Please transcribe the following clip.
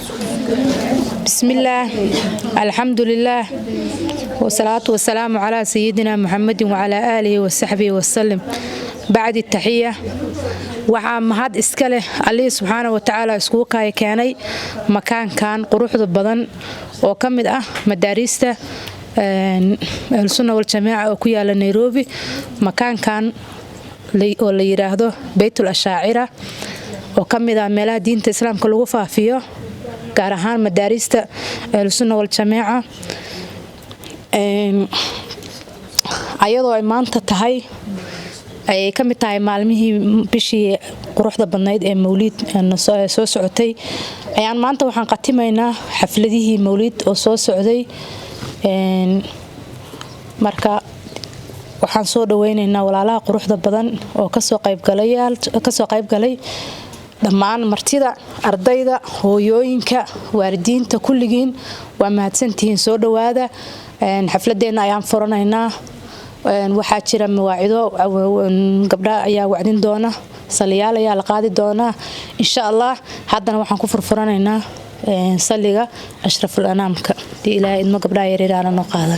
بسم الله الحمد لله والصلاة والسلام على سيدنا محمد وعلى آله وصحبه وسلم. بعد التحية waxaa mahad iska leh Allah subhanahu wa ta'ala isku keenay makaankan quruxda badan oo kamid ah madaarista Ahlusunna wal Jamaaca oo ku yaala Nairobi. Makaankan oo la yiraahdo Baytul Ashaacira oo kamid ah meelaha diinta Islaamka lagu faafiyo gaar ahaan madaarista Ahlusunna wal Jamaaca. ayadoo ay maanta tahay ay kamid tahay maalmihii bishii quruxda badnayd ee Mawlid soo socotay ayaan maanta waxaan qatimaynaa xafladihii Mawlid oo soo socday marka waxaan soo dhaweynaynaa walaalaha quruxda badan oo ka soo qayb galay dhammaan martida ardayda hooyooyinka waalidiinta kulligiin waa mahadsantihiin soo dhawaada xafladeena ayaan furanaynaa waxaa jira mawaacido gabdhaha ayaa wacdin doona saliyaal ayaa la qaadi doona insha Allah haddana waxaan ku furfuranaynaa saliga ashraful anaamka ilaahay idmo gabdhaha yaryar noo qaada